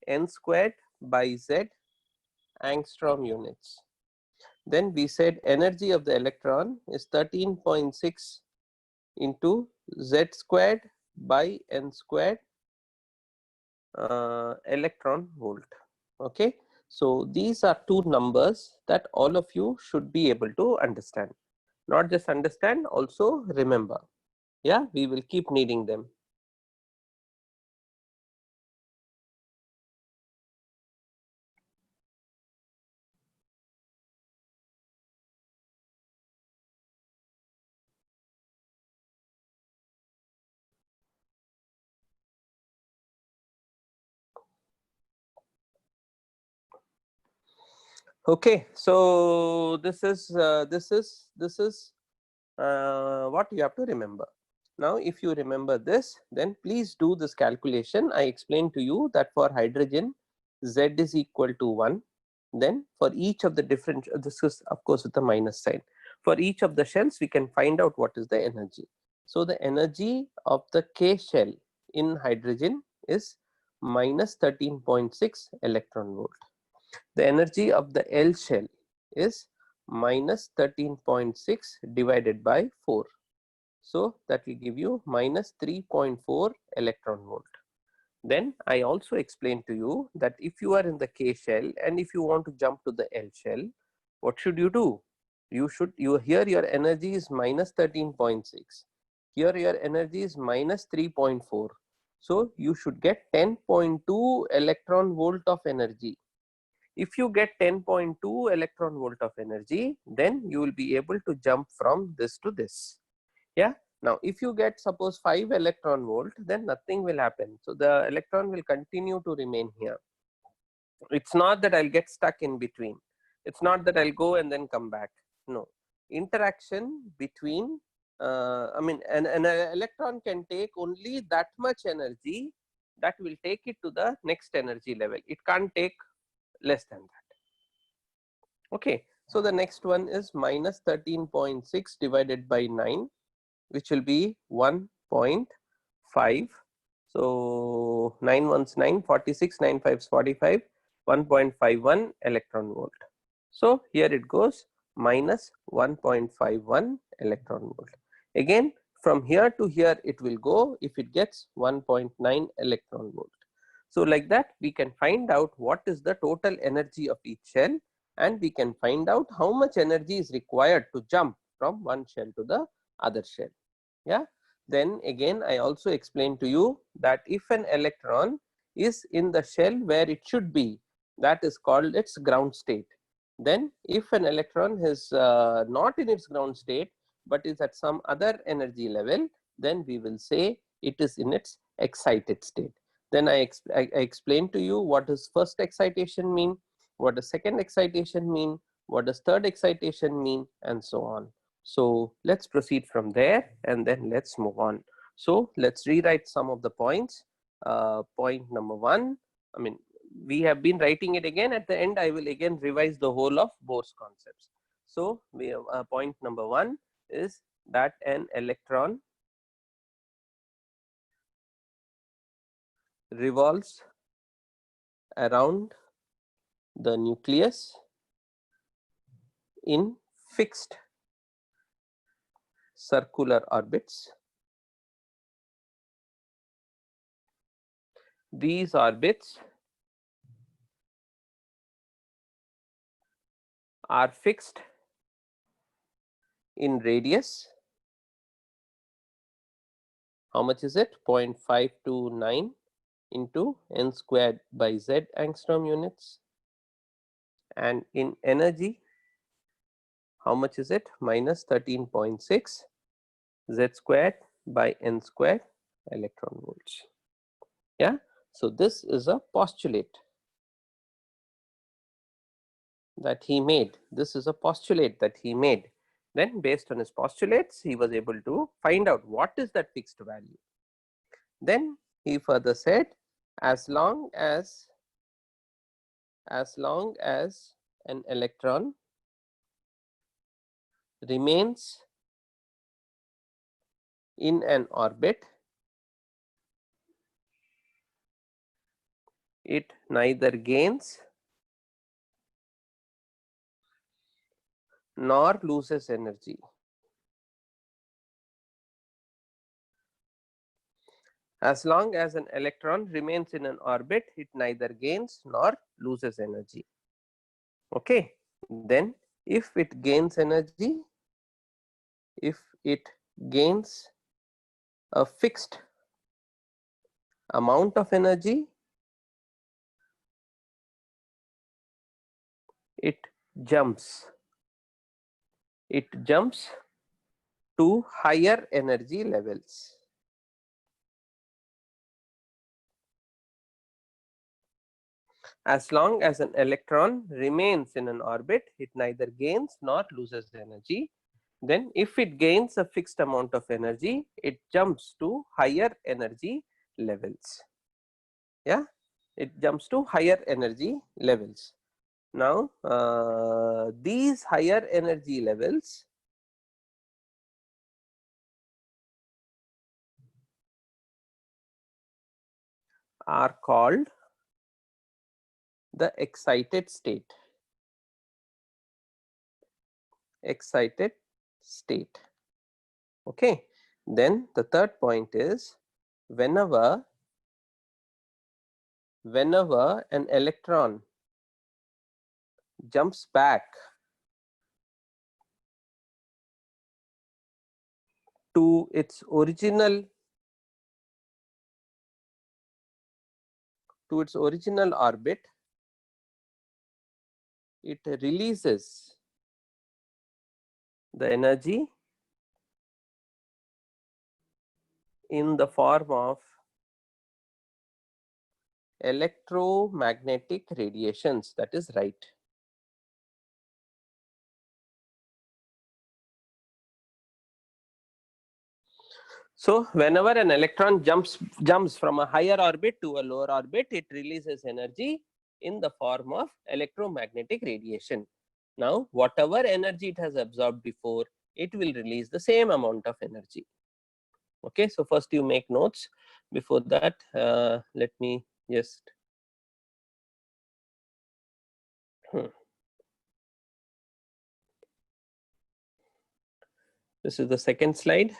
n squared by z angstrom units. Then we said energy of the electron is 13.6 into z squared by n squared electron volt. Okay, so these are two numbers that all of you should be able to understand. Not just understand, also remember. Yeah, we will keep needing them. Okay, so this is what you have to remember. Now, if you remember this, then please do this calculation. I explained to you that for hydrogen, Z is equal to 1. Then for each of the different, this is of course with the minus sign. For each of the shells, we can find out what is the energy. So the energy of the K shell in hydrogen is minus 13.6 electron volt. The energy of the L shell is minus 13.6 divided by 4. So that will give you minus 3.4 electron volt. Then I also explained to you that if you are in the K shell and if you want to jump to the L shell, what should you do? Here your energy is minus 13.6. Here your energy is minus 3.4. So you should get 10.2 electron volt of energy. If you get 10.2 electron volt of energy, then you will be able to jump from this to this. Yeah. Now, if you get suppose 5 electron volt, then nothing will happen. So the electron will continue to remain here. It's not that I'll get stuck in between. It's not that I'll go and then come back. No. Interaction between, an electron can take only that much energy that will take it to the next energy level. It can't take less than that. Okay. So the next one is minus 13.6 divided by 9, which will be 1.5. So 9 ones 9, 46, 9 fives 45, 1.51 electron volt. So here it goes minus 1.51 electron volt. Again, from here to here it will go if it gets 1.9 electron volt. So like that we can find out what is the total energy of each shell, and we can find out how much energy is required to jump from one shell to the other shell. Yeah. Then again I also explained to you that if an electron is in the shell where it should be, that is called its ground state. Then if an electron is not in its ground state but is at some other energy level, then we will say it is in its excited state. Then I explained to you what does first excitation mean, what does second excitation mean, what does third excitation mean, and so on. So let's proceed from there and then let's move on. So let's rewrite some of the points. Point number 1, we have been writing it again. At the end I will again revise the whole of Bohr's concepts. So we have, point number 1 is that an electron revolves around the nucleus in fixed circular orbits. These orbits are fixed in radius. How much is it? 0.529 into n squared by z angstrom units. And in energy, how much is it? Minus 13.6 z squared by n squared electron volts. Yeah. So this is a postulate that he made. This is a postulate that he made. Then based on his postulates, he was able to find out what is that fixed value. Then he further said, as long as an electron remains in an orbit it neither gains nor loses energy. As long as an electron remains in an orbit, it neither gains nor loses energy. Okay, then if it gains energy, if it gains a fixed amount of energy, it jumps. It jumps to higher energy levels. As long as an electron remains in an orbit, it neither gains nor loses energy. Then if it gains a fixed amount of energy, it jumps to higher energy levels. Yeah, it jumps to higher energy levels. Now, these higher energy levels are called the excited state. Excited state. Okay. Then the third point is whenever an electron jumps back to its original orbit, it releases the energy in the form of electromagnetic radiations. That is right. So whenever an electron jumps from a higher orbit to a lower orbit, it releases energy in the form of electromagnetic radiation. Now, whatever energy it has absorbed before, it will release the same amount of energy. Okay, so first you make notes. Before that, let me just this is the second slide.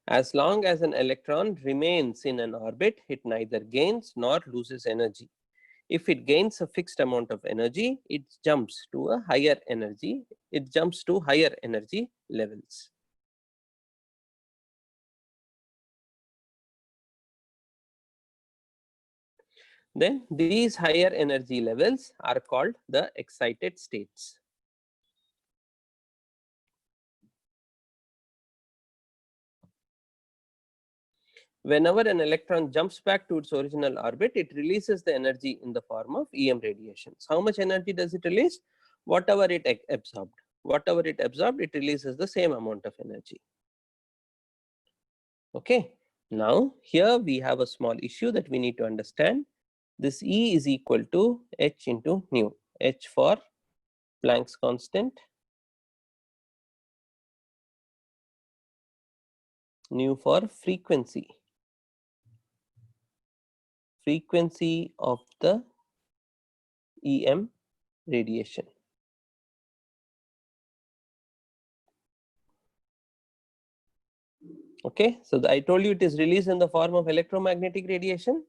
As long as an electron remains in an orbit, it neither gains nor loses energy. If it gains a fixed amount of energy, it jumps to a higher energy. It jumps to higher energy levels. Then these higher energy levels are called the excited states. Whenever an electron jumps back to its original orbit, it releases the energy in the form of EM radiations. How much energy does it release? Whatever it absorbed. Whatever it absorbed, it releases the same amount of energy. Okay. Now, here we have a small issue that we need to understand. This E is equal to h into nu. H for Planck's constant, nu for frequency of the EM radiation. Okay, so I told you it is released in the form of electromagnetic radiation.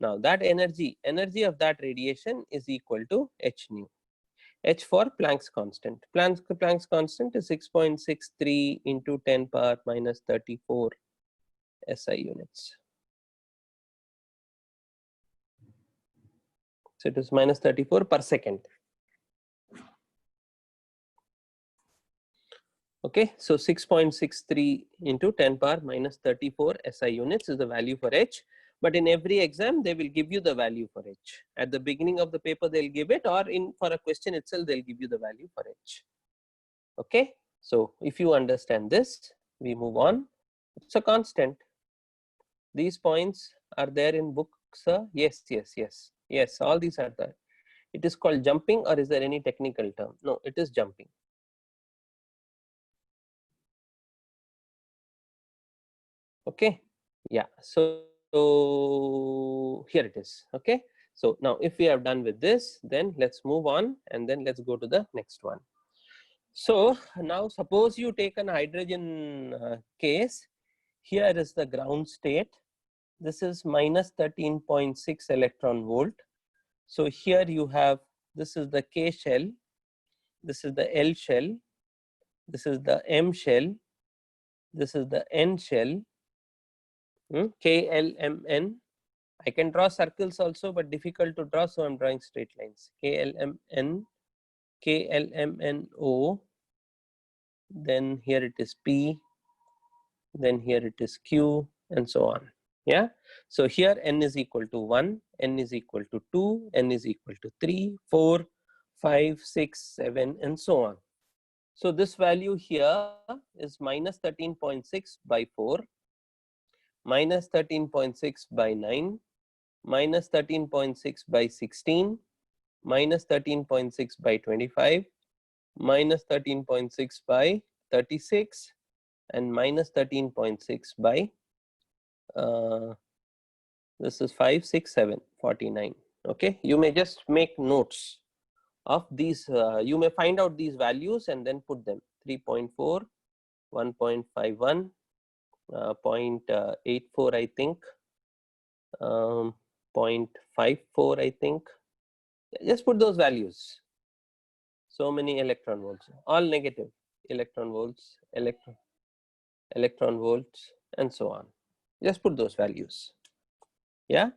Now that energy of that radiation is equal to h nu. H for Planck's constant. Planck's constant is 6.63 into 10 power minus 34 SI units. So it is minus 34 per second. Okay, so 6.63 into 10 power minus 34 SI units is the value for H. But in every exam, they will give you the value for H. At the beginning of the paper, they'll give it, or for a question itself, they'll give you the value for H. Okay, so if you understand this, we move on. It's a constant. These points are there in books, sir? Yes, yes, yes. Yes, all these are there. It is called jumping, or is there any technical term? No, it is jumping. Okay, yeah. So So here it is. Okay. So now if we have done with this, then let's move on and then let's go to the next one. So now suppose you take an hydrogen case. Here is the ground state. This is minus 13.6 electron volt. So here you have, this is the K shell, this is the L shell, this is the M shell, this is the N shell, K, L, M, N. I can draw circles also, but difficult to draw, so I'm drawing straight lines. K, L, M, N, K, L, M, N, O. Then here it is P, then here it is Q, and so on. Yeah. So here N is equal to 1, N is equal to 2, N is equal to 3, 4, 5, 6, 7, and so on. So this value here is minus 13.6 by 4, minus 13.6 by 9, minus 13.6 by 16, minus 13.6 by 25, minus 13.6 by 36, and minus 13.6 by this is 5, 6, 7, 49. Okay, you may just make notes of these. You may find out these values and then put them. 3.4, 1.51, 0.84, I think, 0.54, I think. Just put those values. So many electron volts, all negative electron volts, electron volts, and so on. Just put those values. Yeah.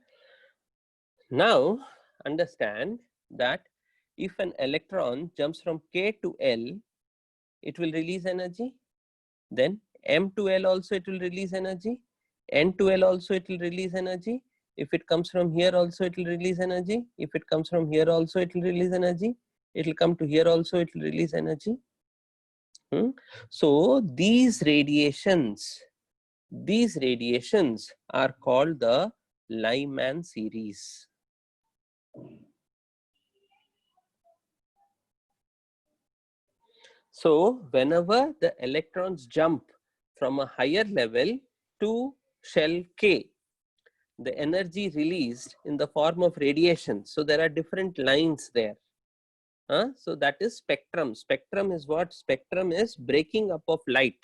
Now understand that if an electron jumps from K to L, it will release energy. Then M to L also it will release energy. N to L also it will release energy. If it comes from here also it will release energy. If it comes from here also it will release energy. It will come to here also it will release energy. So these radiations are called the Lyman series. So whenever the electrons jump from a higher level to shell K, the energy released in the form of radiation. So there are different lines there. So that is spectrum. Spectrum is what? Spectrum is breaking up of light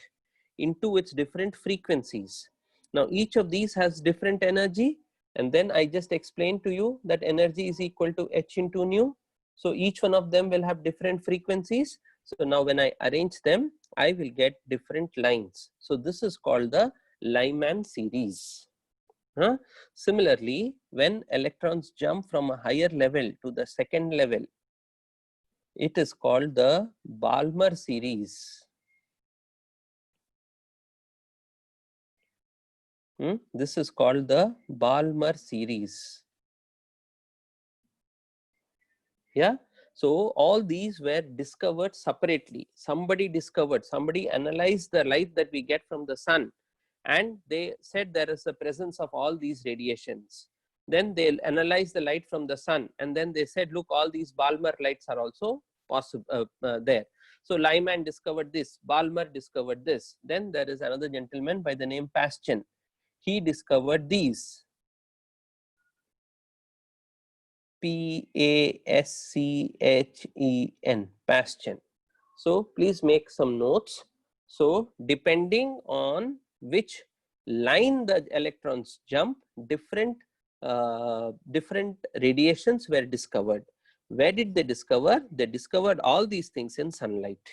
into its different frequencies. Now each of these has different energy, and then I just explained to you that energy is equal to H into nu. So each one of them will have different frequencies. So now when I arrange them, I will get different lines. So this is called the Lyman series. Similarly, when electrons jump from a higher level to the second level, it is called the Balmer series. This is called the Balmer series. Yeah. So all these were discovered separately. Somebody analyzed the light that we get from the sun, and they said there is a presence of all these radiations. Then they analyzed the light from the sun, and then they said, look, all these Balmer lights are also possible there. So Lyman discovered this, Balmer discovered this. Then there is another gentleman by the name Paschen. He discovered these. Paschen, Paschen. So please make some notes. So depending on which line the electrons jump, different radiations were discovered. Where did they discover? They discovered all these things in sunlight.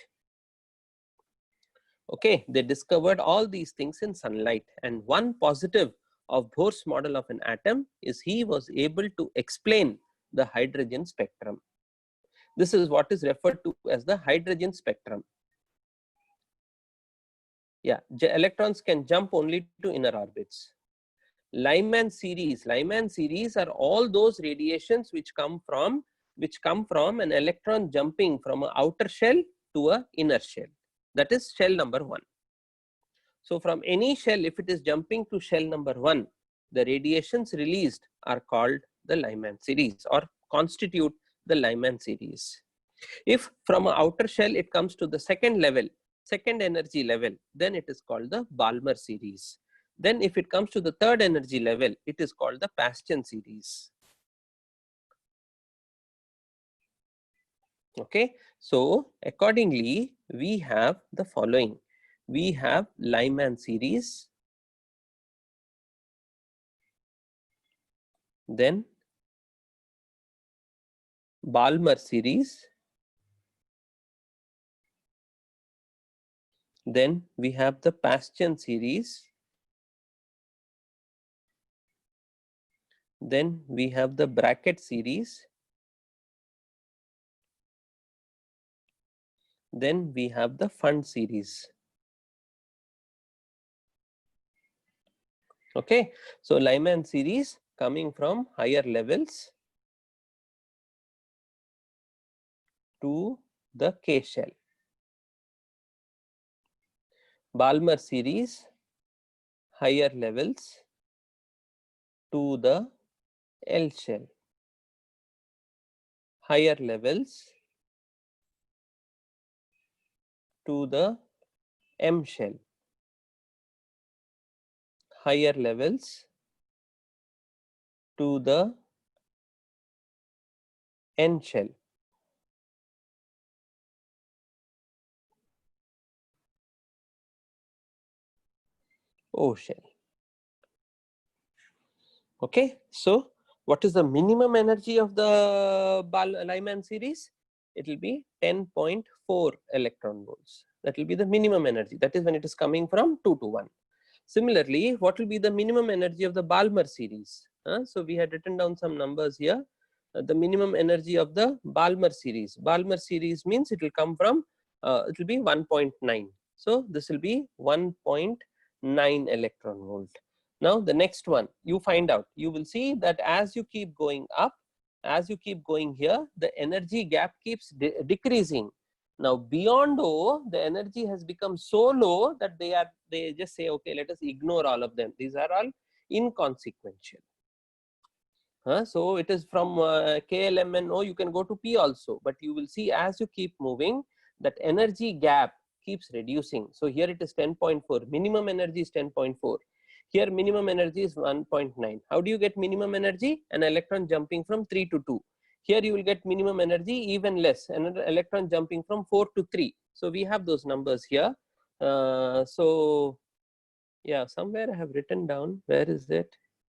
Okay, they discovered all these things in sunlight. And one positive of Bohr's model of an atom is he was able to explain the hydrogen spectrum. This is what is referred to as the hydrogen spectrum. Yeah, electrons can jump only to inner orbits. Lyman series are all those radiations which come from an electron jumping from an outer shell to an inner shell. That is shell number 1. So from any shell, if it is jumping to shell number 1, the radiations released are called the Lyman series or constitute the Lyman series. If from an outer shell it comes to the second level, second energy level, then it is called the Balmer series. Then if it comes to the third energy level, it is called the Paschen series. Okay, so accordingly, we have the following. We have Lyman series, then Balmer series, then we have the Paschen series, then we have the Brackett series, then we have the Pfund series. Okay, so Lyman series coming from higher levels to the K shell. Balmer series higher levels to the L shell. Higher levels to the M shell. Higher levels to the N shell. O shell. Okay, so what is the minimum energy of the Lyman series? It will be 10.4 electron volts. That will be the minimum energy. That is when it is coming from 2 to 1. Similarly, what will be the minimum energy of the Balmer series? So we had written down some numbers here. The minimum energy of the Balmer series. Balmer series means it will come from, it will be 1.9. So this will be 1.9 electron volt. Now the next one, you find out, you will see that as you keep going up, as you keep going here, the energy gap keeps decreasing. Now beyond O, the energy has become so low that they just say, okay, let us ignore all of them. These are all inconsequential. So it is from KLMNO, you can go to P also, but you will see as you keep moving, that energy gap keeps reducing. So here it is 10.4, minimum energy is 10.4. Here minimum energy is 1.9. How do you get minimum energy? An electron jumping from 3 to 2. Here you will get minimum energy even less, another electron jumping from 4 to 3. So we have those numbers here. So yeah, somewhere I have written down, where is it?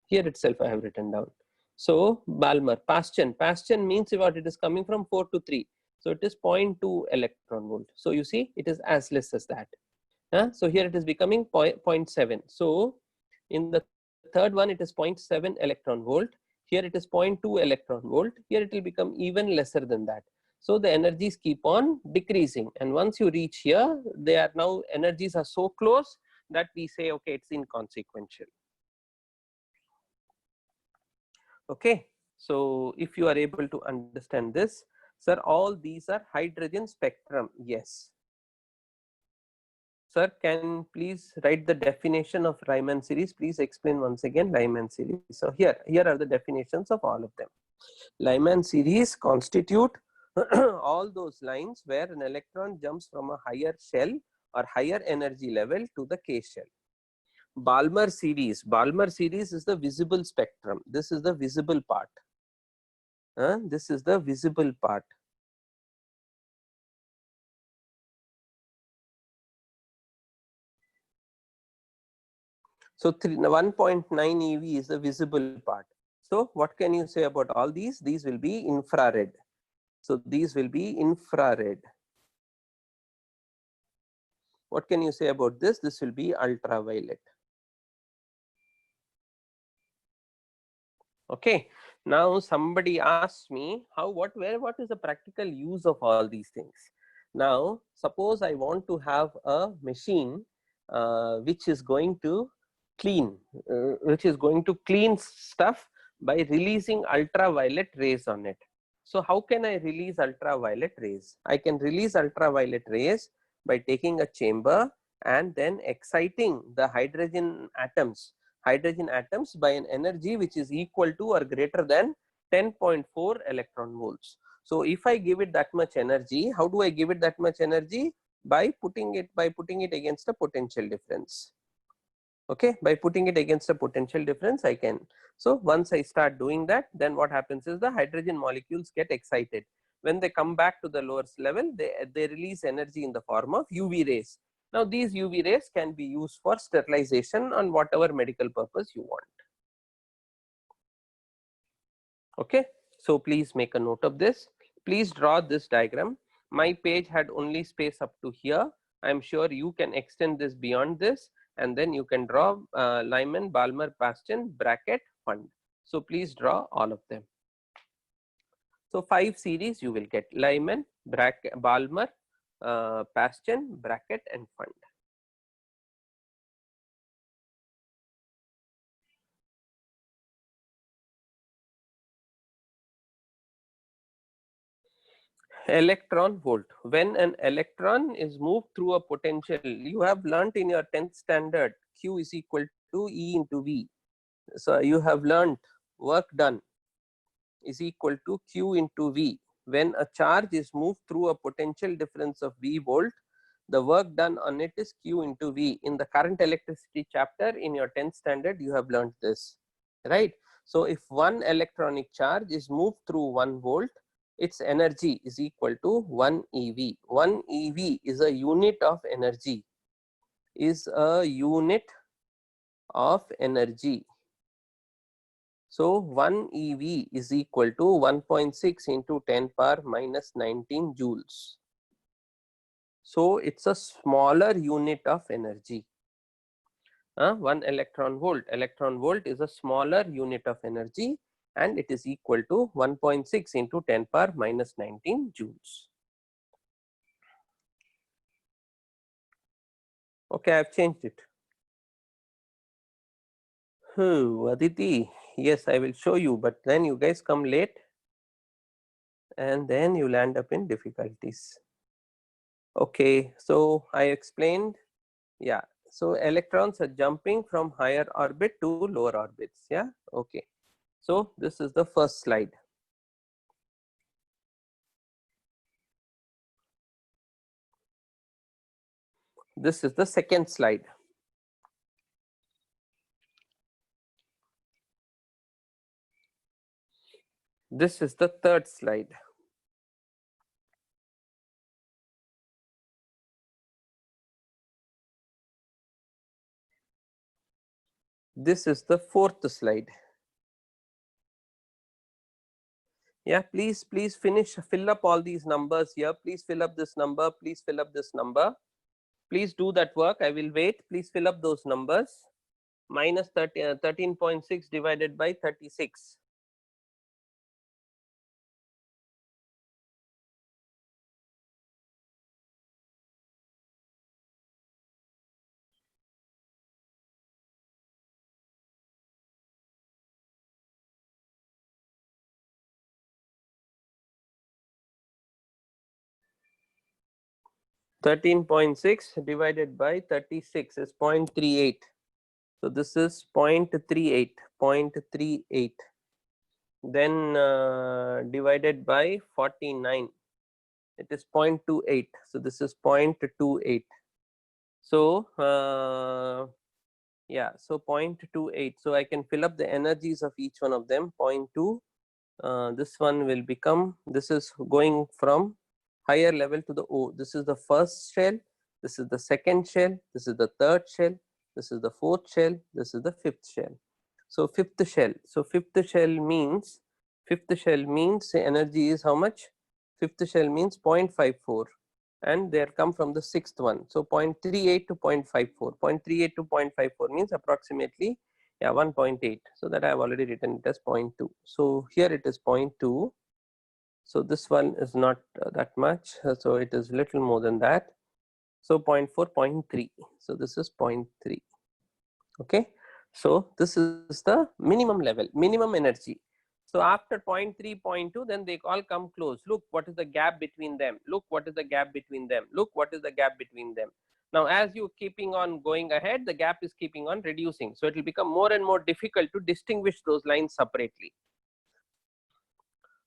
Here itself I have written down. So Balmer, Paschen means what, it is coming from 4 to 3. So it is 0.2 electron volt. So you see it is as less as that. So here it is becoming 0.7. So in the third one it is 0.7 electron volt. Here it is 0.2 electron volt. Here it will become even lesser than that. So the energies keep on decreasing, and once you reach here, they are now energies are so close that we say, okay, it's inconsequential. Okay, so if you are able to understand this, sir, all these are hydrogen spectrum. Yes. Sir, can please write the definition of Lyman series? Please explain once again Lyman series. So here are the definitions of all of them. Lyman series constitute all those lines where an electron jumps from a higher shell or higher energy level to the K shell. Balmer series is the visible spectrum. This is the visible part. This is the visible part. So 1.9 eV is the visible part. So what can you say about all these? These will be infrared. So these will be infrared. What can you say about this? This will be ultraviolet. Okay. Now somebody asks me what is the practical use of all these things? Now suppose I want to have a machine which is going to clean stuff by releasing ultraviolet rays on it. So how can I release ultraviolet rays? I can release ultraviolet rays by taking a chamber and then exciting the hydrogen atoms by an energy which is equal to or greater than 10.4 electron volts. So if I give it that much energy, how do I give it that much energy? By putting it against a potential difference. Okay, by putting it against a potential difference I can. So once I start doing that, then what happens is the hydrogen molecules get excited. When they come back to the lowest level, they release energy in the form of UV rays. Now these UV rays can be used for sterilization on whatever medical purpose you want. Okay, so please make a note of this. Please draw this diagram. My page had only space up to here. I am sure you can extend this beyond this, and then you can draw Lyman, Balmer, Bastian, bracket, fund. So please draw all of them. So 5 series you will get: Lyman, bracket, Balmer, Bastian, bracket, and fund. Electron volt. When an electron is moved through a potential, you have learnt in your 10th standard Q is equal to E into V. So you have learnt work done is equal to Q into V. When a charge is moved through a potential difference of V volt, the work done on it is Q into V. In the current electricity chapter in your 10th standard, you have learnt this, right? So if one electronic charge is moved through 1 volt, its energy is equal to 1 eV. 1 eV is a unit of energy, is a unit of energy. So 1 eV is equal to 1.6 into 10 power minus 19 joules. So it's a smaller unit of energy. 1 electron volt. Electron volt is a smaller unit of energy, and it is equal to 1.6 into 10 power minus 19 joules. Okay, I've changed it. Aditi, yes, I will show you, but then you guys come late and then you'll end up in difficulties. Okay, so I explained, yeah. So electrons are jumping from higher orbit to lower orbits, yeah, okay. So this is the first slide. This is the second slide. This is the third slide. This is the fourth slide. Yeah, please fill up all these numbers here. Please fill up this number, please fill up this number. Please do that work. I will wait. Please fill up those numbers. Minus 13.6 divided by 36. Divided by 36 is 0.38. So this is 0.38, 0.38. Then divided by 49, it is 0.28. So this is 0.28. So yeah, so 0.28. So I can fill up the energies of each one of them. 0.2. This one will become, this is going from higher level to the O. This is the first shell, this is the second shell, this is the third shell, this is the fourth shell, this is the fifth shell. So fifth shell. So fifth shell means the energy is how much? Fifth shell means 0.54, and they come from the sixth one. So 0.38 to 0.54. 0.38 to 0.54 means approximately, yeah, 1.8. So that I have already written it as 0.2. So here it is 0.2. So this one is not that much. So it is little more than that. So 0.4, 0.3. So this is 0.3. Okay. So this is the minimum level, minimum energy. So after 0.3, 0.2, then they all come close. Look, what is the gap between them? Look, what is the gap between them? Look, what is the gap between them? Now, as you keeping on going ahead, the gap is keeping on reducing. So it will become more and more difficult to distinguish those lines separately.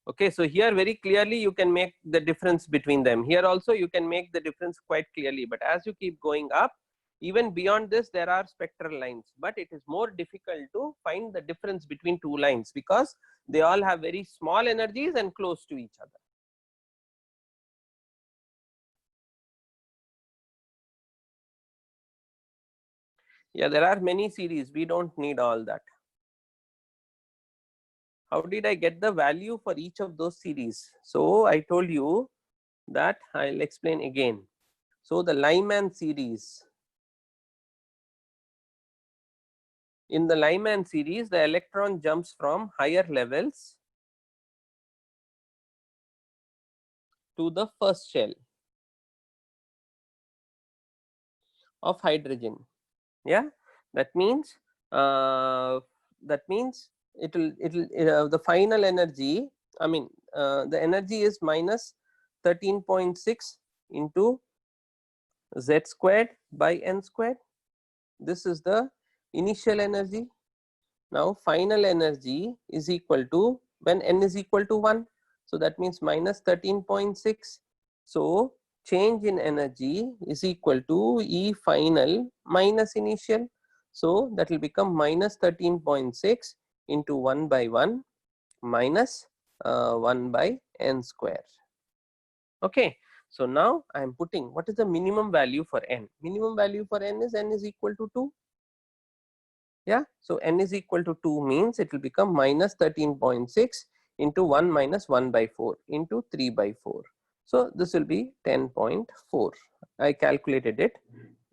Okay, so here very clearly you can make the difference between them. Here also you can make the difference quite clearly. But as you keep going up, Even beyond this, there are spectral lines, but it is more difficult to find the difference between two lines because they all have very small energies and close to each other. Yeah, there are many series. We don't need all that. How did I get the value for each of those series? So I told you that I'll explain again. So the Lyman series, in the Lyman series, the electron jumps from higher levels to the first shell of hydrogen. Yeah, that means uh, the final energy, I mean the energy is minus 13.6 into z squared by n squared. This is the initial energy. Now final energy is equal to, when n is equal to 1, so that means minus 13.6. So change in energy is equal to E final minus initial. So that will become minus 13.6 into 1 by 1 minus 1 by n square. Okay. So now I am putting what is the minimum value for n. Minimum value for n is equal to 2. Yeah, so n is equal to 2 means it will become minus 13.6 into 1 minus 1 by 4 into 3 by 4. So this will be 10.4. I calculated it.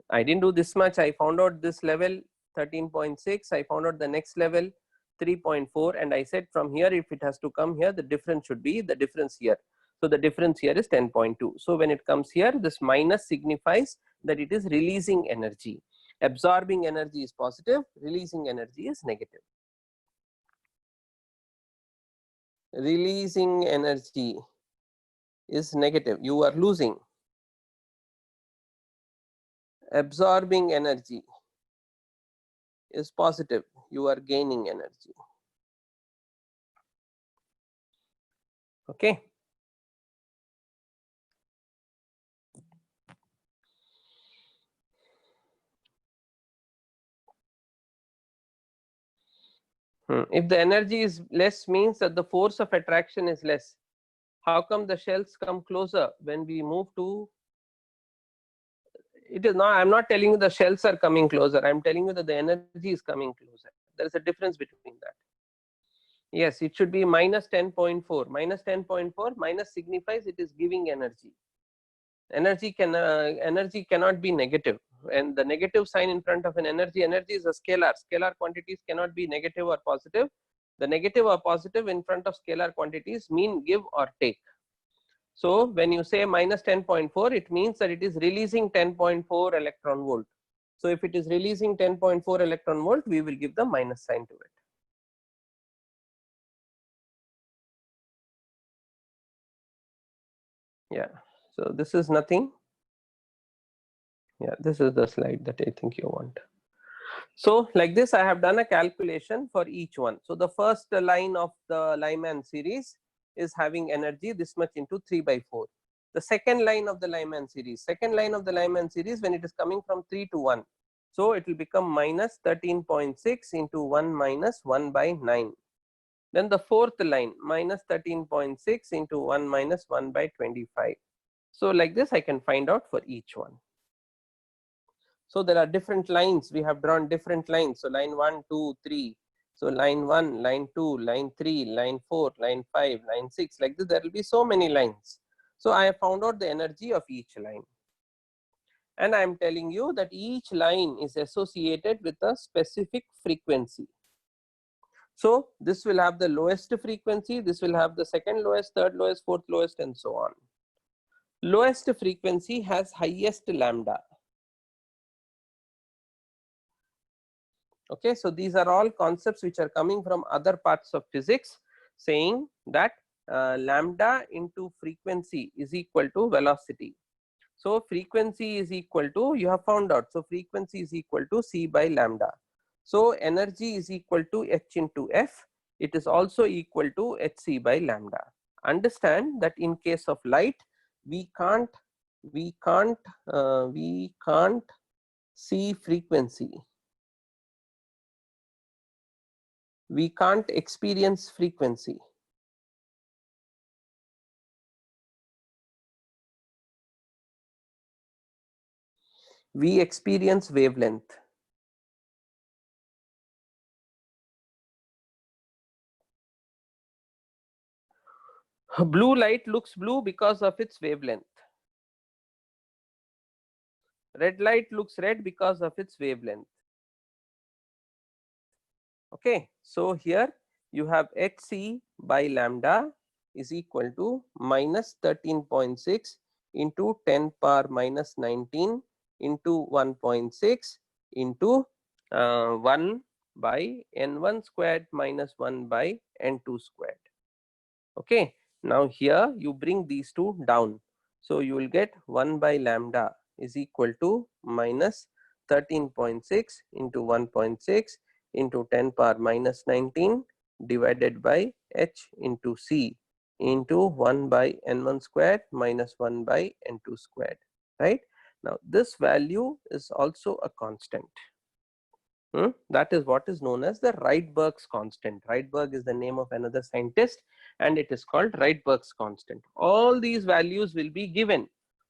I didn't do this much. I found out this level 13.6. I found out the next level 3.4, and I said from here, if it has to come here, the difference should be the difference here. So the difference here is 10.2. So when it comes here, this minus signifies that it is releasing energy. Absorbing energy is positive, releasing energy is negative. Releasing energy is negative, you are losing. Absorbing energy is positive, you are gaining energy. Okay. If the energy is less, means that the force of attraction is less. How come the shells come closer when we move to? It is not, I'm not telling you the shells are coming closer. I'm telling you that the energy is coming closer. There is a difference between that. Yes, it should be minus 10.4. Minus 10.4, minus signifies it is giving energy. Energy cannot be negative, and the negative sign in front of an energy is a scalar. Scalar quantities cannot be negative or positive. The negative or positive in front of scalar quantities mean give or take. So when you say minus 10.4, it means that it is releasing 10.4 electron volt. So if it is releasing 10.4 electron volt, we will give the minus sign to it. Yeah, so this is nothing. Yeah, this is the slide that I think you want. So like this, I have done a calculation for each one. So the first line of the Lyman series is having energy this much into 3 by 4. The second line of the Lyman series, when it is coming from 3 to 1, so it will become minus 13.6 into 1 minus 1 by 9. Then the fourth line, minus 13.6 into 1 minus 1 by 25. So like this, I can find out for each one. So there are different lines. We have drawn different lines. So line 1, 2, 3. So line 1, line 2, line 3, line 4, line 5, line 6. Like this, there will be so many lines. So I have found out the energy of each line. And I am telling you that each line is associated with a specific frequency. So this will have the lowest frequency. This will have the second lowest, third lowest, fourth lowest, and so on. Lowest frequency has highest lambda. Okay, so these are all concepts which are coming from other parts of physics, saying that lambda into frequency is equal to velocity. So frequency is equal to, you have found out, so frequency is equal to c by lambda. So energy is equal to h into f. It is also equal to hc by lambda. Understand that in case of light, we can't C frequency. We can't experience frequency. We experience wavelength. Blue light looks blue because of its wavelength. Red light looks red because of its wavelength. Okay, so here you have hc by lambda is equal to minus 13.6 into 10 power minus 19 into 1.6 into 1 by n1 squared minus 1 by n2 squared. Okay, now here you bring these two down. So you will get 1 by lambda is equal to minus 13.6 into 1.6 into 10 power minus 19 divided by h into c into 1 by n1 squared minus 1 by n2 squared, right? Now this value is also a constant. That is what is known as the Rydberg's constant. Rydberg is the name of another scientist and it is called Rydberg's constant. All these values will be given.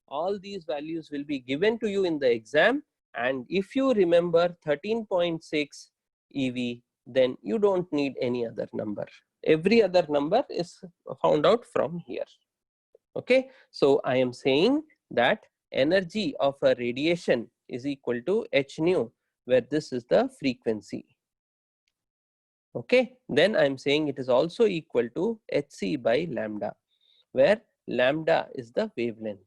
All these values will be given to you in the exam, and if you remember 13.6 EV, then you don't need any other number. Every other number is found out from here. Okay, so I am saying that energy of a radiation is equal to h nu, where this is the frequency. Okay, then I am saying it is also equal to hc by lambda, where lambda is the wavelength.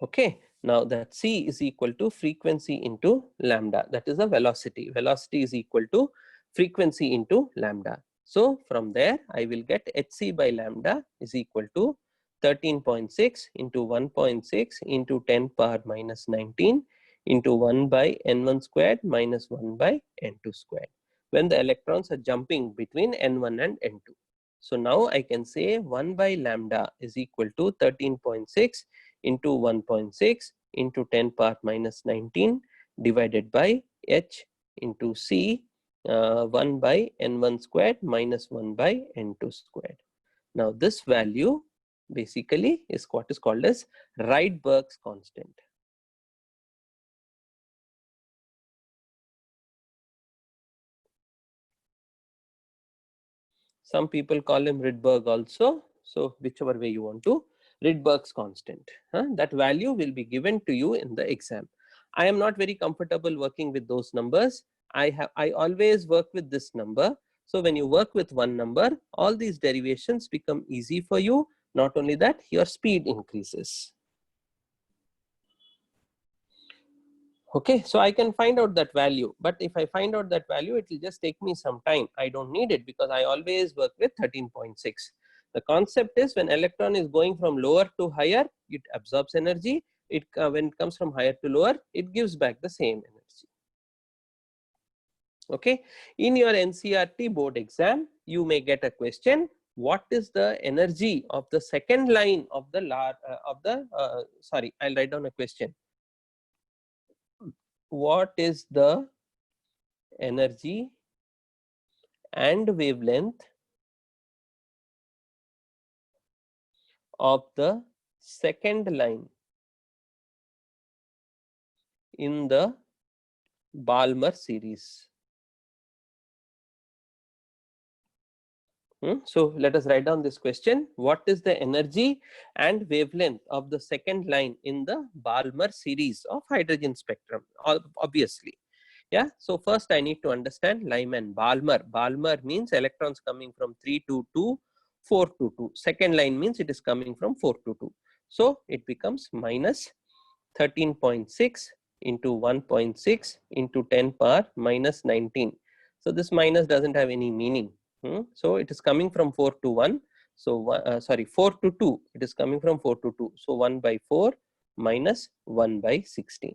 Okay, now that c is equal to frequency into lambda, that is the velocity. Velocity is equal to frequency into lambda. So from there I will get hc by lambda is equal to 13.6 into 1.6 into 10 power minus 19 into 1 by n1 squared minus 1 by n2 squared, when the electrons are jumping between n1 and n2. So now I can say 1 by lambda is equal to 13.6 into 1.6 into 10 power minus 19 divided by h into c 1 by n1 squared minus 1 by n2 squared. Now this value basically is what is called as Rydberg's constant. Some people call him Rydberg also. So whichever way you want to, Rydberg's constant. That value will be given to you in the exam. I am not very comfortable working with those numbers. I always work with this number. So when you work with one number, all these derivations become easy for you. Not only that, your speed increases. Okay, so I can find out that value, but if I find out that value, it will just take me some time. I don't need it because I always work with 13.6. The concept is when electron is going from lower to higher, it absorbs energy. When it comes from higher to lower, it gives back the same energy. Okay, in your NCERT board exam, you may get a question: what is the energy of the second line of the sorry, I'll write down a question. What is the energy and wavelength of the second line in the Balmer series? So let us write down this question. What is the energy and wavelength of the second line in the Balmer series of hydrogen spectrum? Obviously. Yeah, so first I need to understand Lyman. Balmer. Balmer means electrons coming from 3 to 2, 4 to 2. Second line means it is coming from 4 to 2. So it becomes minus 13.6 into 1.6 into 10 power minus 19. So this minus doesn't have any meaning. So it is coming from 4 to 1. So 4 to 2. It is coming from 4 to 2. So 1 by 4 minus 1 by 16.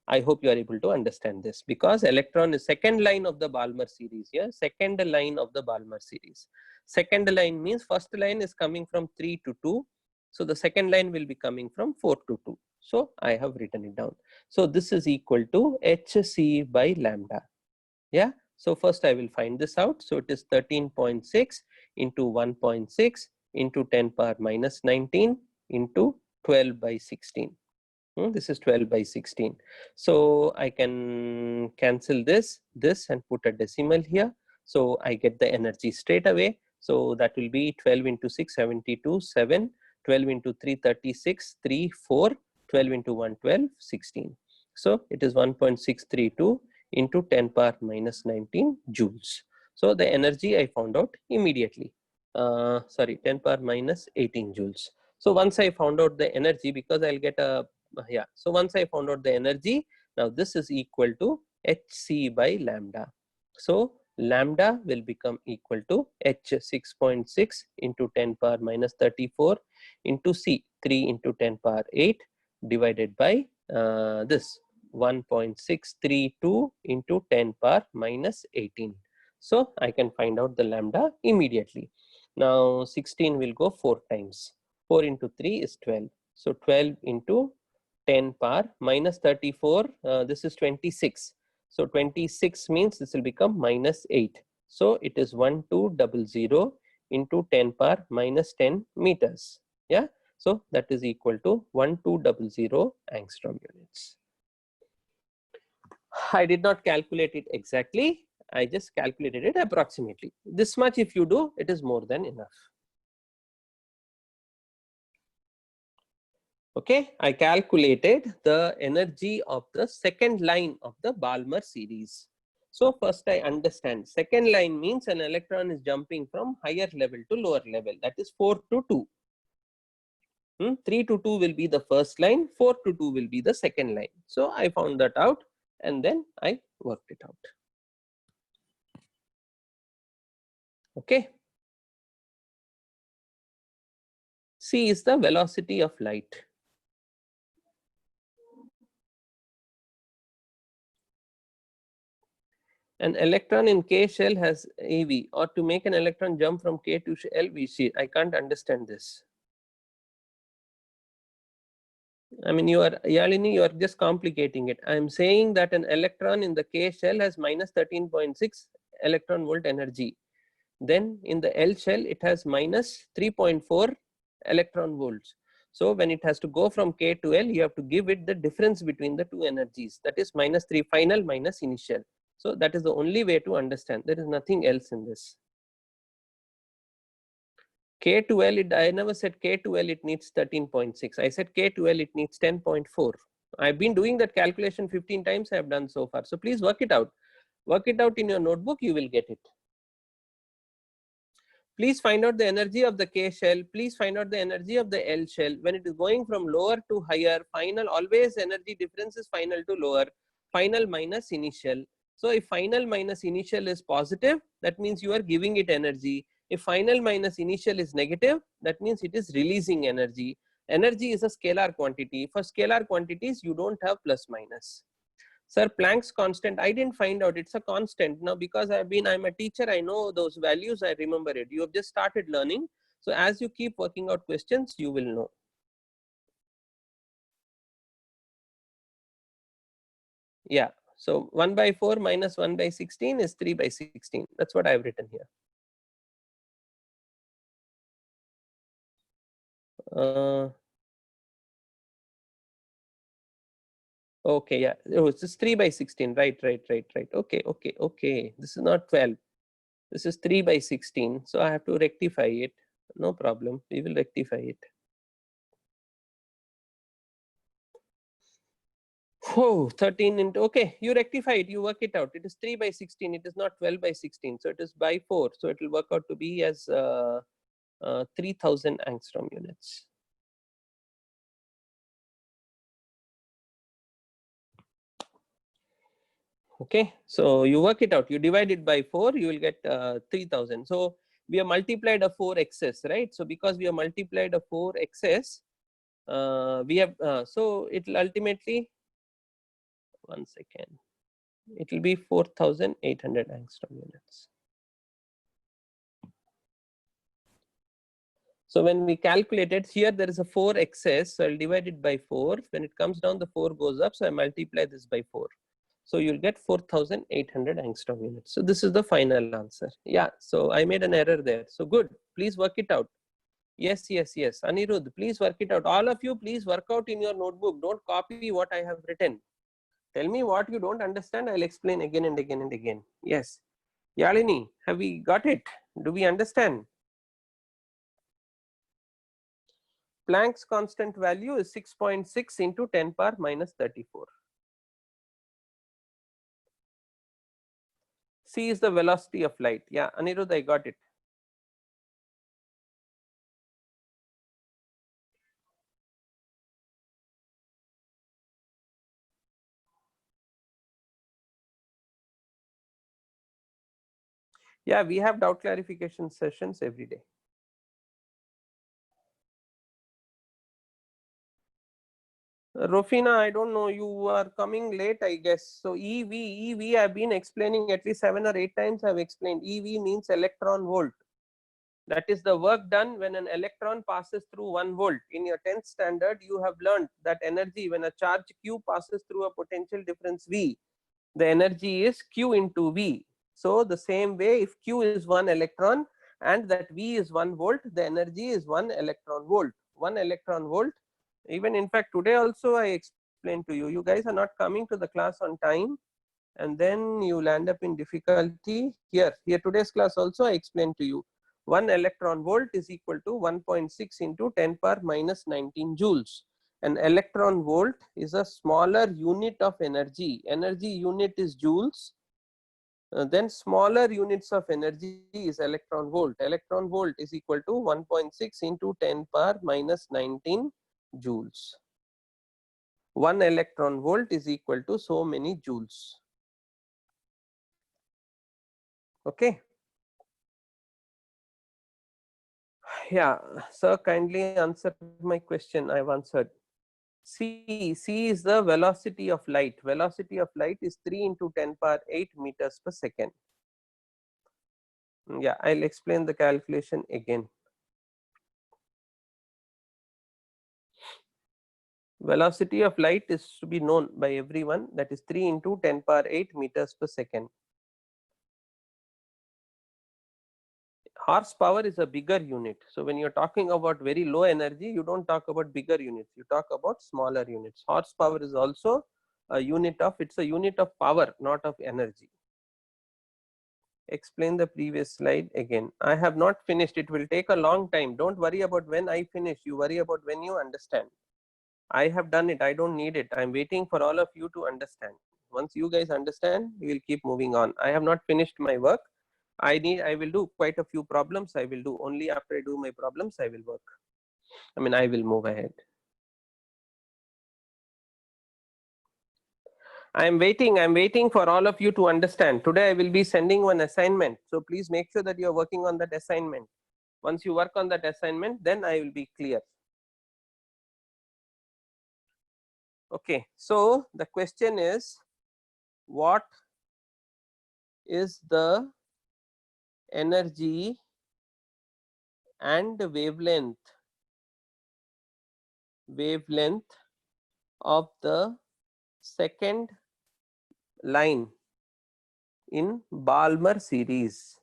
I hope you are able to understand this, because electron is second line of the Balmer series here. Second line of the Balmer series. Second line means first line is coming from 3 to 2. So the second line will be coming from 4 to 2. So I have written it down. So this is equal to HC by lambda. Yeah. So first I will find this out. So it is 13.6 into 1.6 into 10 power minus 19 into 12 by 16. This is 12 by 16. So I can cancel this and put a decimal here. So I get the energy straight away. So that will be 12 into 6, 72, 7, 12 into 3, 36, 3, 4, 12 into 1, 12, 16. So it is 1.632 into 10 power minus 19 joules. So the energy I found out immediately. 10 power minus 18 joules. So once I found out the energy, because I'll get a so once I found out the energy, now this is equal to Hc by lambda. So lambda will become equal to H 6.6 into 10 power minus 34 into C 3 into 10 power 8 divided by this 1.632 into 10 power minus 18. So I can find out the lambda immediately. Now 16 will go 4 times. 4 into 3 is 12. So 12 into 10 power minus 34, this is 26. So 26 means this will become minus 8. So it is 1200 into 10 power minus 10 meters. Yeah. So that is equal to 1200 angstrom units. I did not calculate it exactly. I just calculated it approximately. This much if you do, it is more than enough. Okay, I calculated the energy of the second line of the Balmer series. So first I understand second line means an electron is jumping from higher level to lower level, that is 4 to 2. 3 to 2 will be the first line, 4 to 2 will be the second line. So I found that out and then I worked it out. Okay. C is the velocity of light. An electron in K shell has eV, or to make an electron jump from K to L, we see. I can't understand this. I mean, Yalini, you are just complicating it. I am saying that an electron in the K shell has minus 13.6 electron volt energy. Then in the L shell, it has minus 3.4 electron volts. So when it has to go from K to L, you have to give it the difference between the two energies. That is minus 3 final minus initial. So that is the only way to understand. There is nothing else in this. K to L, I never said K to L it needs 13.6. I said K to L it needs 10.4. I've been doing that calculation 15 times I have done so far. So please work it out. Work it out in your notebook, you will get it. Please find out the energy of the K shell. Please find out the energy of the L shell. When it is going from lower to higher, final, always energy difference is final to lower, final minus initial. So if final minus initial is positive, that means you are giving it energy. If final minus initial is negative, that means it is releasing energy. Energy is a scalar quantity. For scalar quantities, you don't have plus minus. Sir, Planck's constant, I didn't find out. It's a constant. Now, because I'm a teacher, I know those values, I remember it. You have just started learning. So as you keep working out questions, you will know. Yeah. So 1 by 4 minus 1 by 16 is 3 by 16. That's what I've written here. Okay, yeah. Oh, it's just 3 by 16. Right. Okay. This is not 12. This is 3 by 16. So I have to rectify it. No problem. We will rectify it. Oh, 13 into, okay, you rectify it, you work it out. It is 3 by 16, it is not 12 by 16. So it is by 4. So it will work out to be as 3000 angstrom units. Okay, so you work it out, you divide it by 4, you will get 3000. So we have multiplied a 4 excess, right? So because we have multiplied a 4 excess, we have, so it will ultimately, 1 second, it will be 4800 angstrom units. So when we calculate it, here there is a 4 excess, so I'll divide it by 4. When it comes down, the 4 goes up, so I multiply this by 4. So you'll get 4,800 angstrom units. So this is the final answer. Yeah, so I made an error there. So good, please work it out. Yes, yes, yes. Anirudh, please work it out. All of you, please work out in your notebook. Don't copy what I have written. Tell me what you don't understand. I'll explain again and again and again. Yes. Yalini, have we got it? Do we understand? Planck's constant value is 6.6 into 10 power minus 34. C is the velocity of light. Yeah, Anirudh, I got it. Yeah, we have doubt clarification sessions every day. Rofina, I don't know, you are coming late, I guess. So EV, I've been explaining at least 7 or 8 times. I've explained EV means electron volt. That is the work done when an electron passes through 1 volt. In your 10th standard, you have learned that energy when a charge Q passes through a potential difference V, the energy is Q into V. So the same way, if Q is 1 electron and that V is 1 volt, the energy is 1 electron volt. 1 electron volt. Even in fact, today also I explained to you, you guys are not coming to the class on time, and then you will end up in difficulty. Here today's class also I explained to you, 1 electron volt is equal to 1.6 into 10 power minus 19 joules. An electron volt is a smaller unit of energy. Energy unit is joules. Then smaller units of energy is electron volt. Electron volt is equal to 1.6 into 10 power minus 19 joules. 1 electron volt is equal to so many joules. Okay. Yeah, sir, kindly answer my question. I have answered. C is the velocity of light. Velocity of light is 3 into 10 power 8 meters per second. Yeah, I'll explain the calculation again. Velocity of light is to be known by everyone, that is 3 into 10 power 8 meters per second. Horsepower is a bigger unit. So when you're talking about very low energy, you don't talk about bigger units, you talk about smaller units. Horsepower is also a unit of, it's a unit of power, not of energy. Explain the previous slide again. I have not finished. It will take a long time. Don't worry about when I finish. You worry about when you understand. I have done it. I don't need it. I'm waiting for all of you to understand. Once you guys understand, we will keep moving on. I have not finished my work. I will do quite a few problems. I will do only after I do my problems, I will work. I will move ahead. I'm waiting for all of you to understand. Today I will be sending one assignment. So please make sure that you're working on that assignment. Once you work on that assignment, then I will be clear. Okay, so the question is, what is the energy and wavelength of the second line in Balmer series?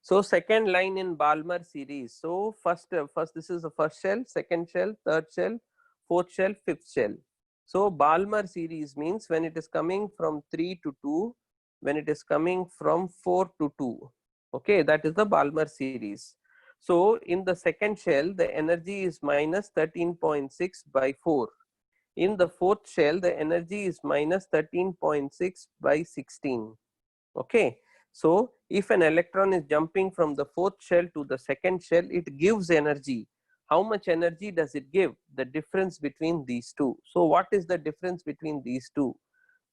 So second line in Balmer series. So first this is the first shell, second shell, third shell, fourth shell, fifth shell. So Balmer series means when it is coming from 3 to 2, when it is coming from 4 to 2. Okay, that is the Balmer series. So in the second shell, the energy is minus 13.6 by 4. In the fourth shell, the energy is minus 13.6 by 16. Okay. So if an electron is jumping from the fourth shell to the second shell, it gives energy. How much energy does it give? The difference between these two. So what is the difference between these two?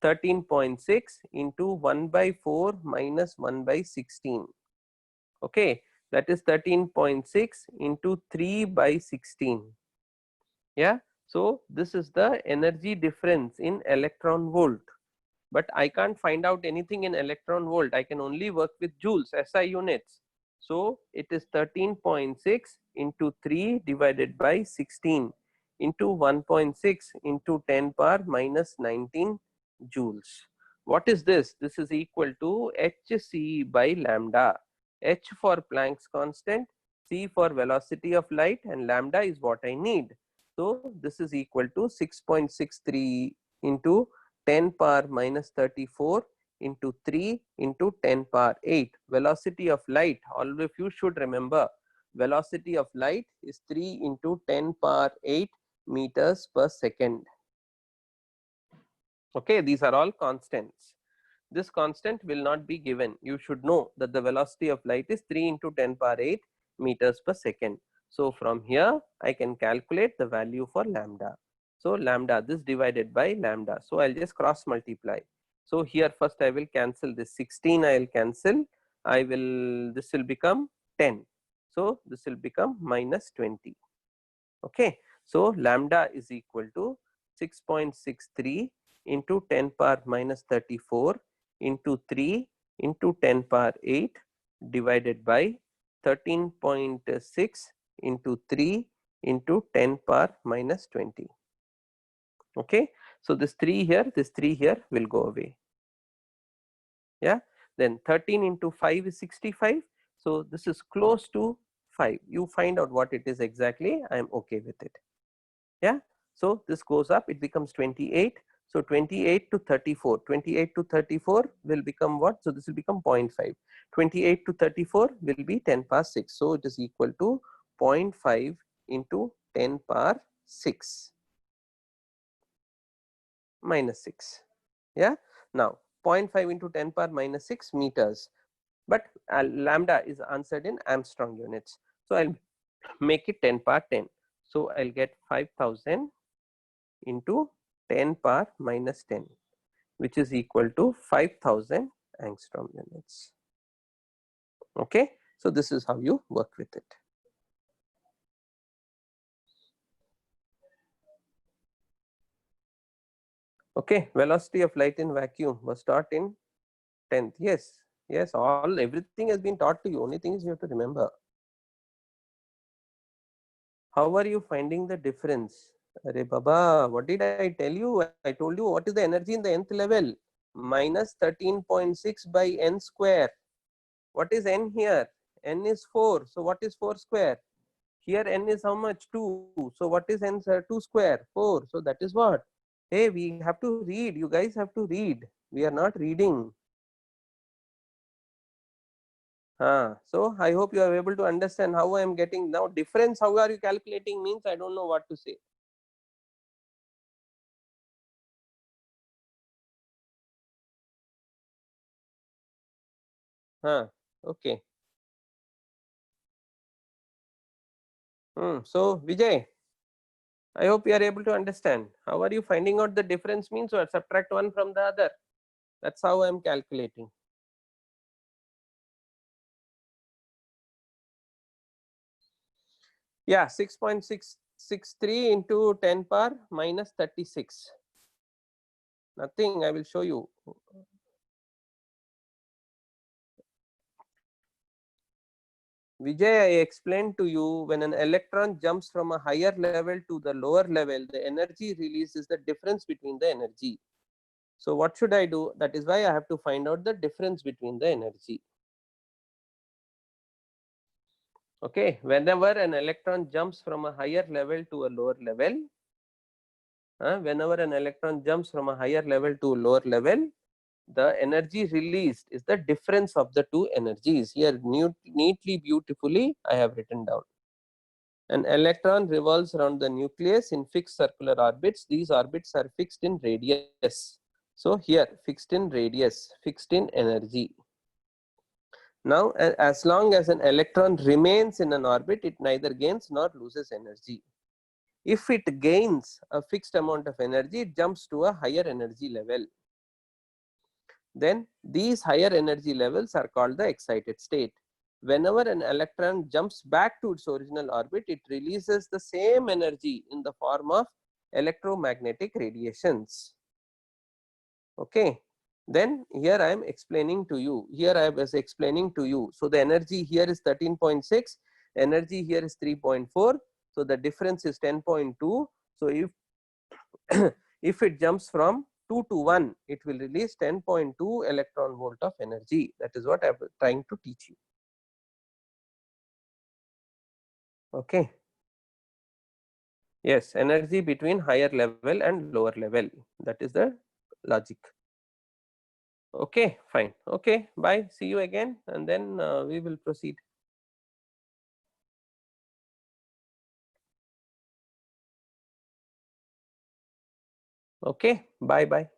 13.6 into 1 by 4 minus 1 by 16. Okay, that is 13.6 into 3 by 16. Yeah, so this is the energy difference in electron volt. But I can't find out anything in electron volt. I can only work with joules, SI units. So it is 13.6 into 3 divided by 16 into 1.6 into 10 power minus 19 joules. What is this? This is equal to hc by lambda. H for Planck's constant, c for velocity of light, and lambda is what I need. So this is equal to 6.63 into 10 power minus 34 into 3 into 10 power 8. Velocity of light, all of you should remember, velocity of light is 3 into 10 power 8 meters per second. Okay, these are all constants. This constant will not be given. You should know that the velocity of light is 3 into 10 power 8 meters per second. So from here I can calculate the value for lambda. So lambda, this divided by lambda. So I'll just cross multiply. So here first I will cancel this 16, I will cancel. This will become 10. So this will become minus 20. Okay. So lambda is equal to 6.63 into 10 power minus 34 into 3 into 10 power 8 divided by 13.6 into 3 into 10 power minus 20. Okay. So this 3 here will go away. Yeah. Then 13 into 5 is 65. So this is close to 5. You find out what it is exactly. I am okay with it. Yeah. So this goes up, it becomes 28. So 28 to 34, 28 to 34 will become what? So this will become 0.5. 28 to 34 will be 10 power 6. So it is equal to 0.5 into 10 power 6 minus 6. Yeah. Now 0.5 into 10 power minus 6 meters, but lambda is answered in Armstrong units. So I'll make it 10 power 10. So I'll get 5,000 into 10 power minus 10, which is equal to 5,000 angstrom units. Okay. So this is how you work with it. Okay. Velocity of light in vacuum was taught in 10th. Yes. Yes. Everything has been taught to you. Only thing is you have to remember. How are you finding the difference? Arey Baba, what did I tell you? I told you what is the energy in the nth level? Minus 13.6 by n square. What is n here? N is 4. So what is 4 square? Here n is how much? 2. So what is n 2 square? 4. So that is what? Hey, we have to read. You guys have to read. We are not reading. So I hope you are able to understand how I am getting now difference. How are you calculating means I don't know what to say. Okay. So Vijay, I hope you are able to understand. How are you finding out the difference means, or subtract one from the other? That's how I am calculating. Yeah, 6.663 into 10 power minus 36. Nothing, I will show you. Vijay, I explained to you, when an electron jumps from a higher level to the lower level, the energy released is the difference between the energy. So what should I do? That is why I have to find out the difference between the energy. Okay, whenever an electron jumps from a higher level to a lower level, whenever an electron jumps from a higher level to a lower level, the energy released is the difference of the two energies. Here neatly, beautifully I have written down. An electron revolves around the nucleus in fixed circular orbits. These orbits are fixed in radius. So here fixed in radius, fixed in energy. Now as long as an electron remains in an orbit, it neither gains nor loses energy. If it gains a fixed amount of energy, it jumps to a higher energy level. Then these higher energy levels are called the excited state. Whenever an electron jumps back to its original orbit, it releases the same energy in the form of electromagnetic radiations. Okay. Then here I am explaining to you, here I was explaining to you. So the energy here is 13.6, energy here is 3.4. So the difference is 10.2. So if if it jumps from 2 to 1, it will release 10.2 electron volt of energy. That is what I am trying to teach you. Okay. Yes, energy between higher level and lower level. That is the logic. Okay, fine. Okay, bye. See you again, and then we will proceed. Okay, bye bye.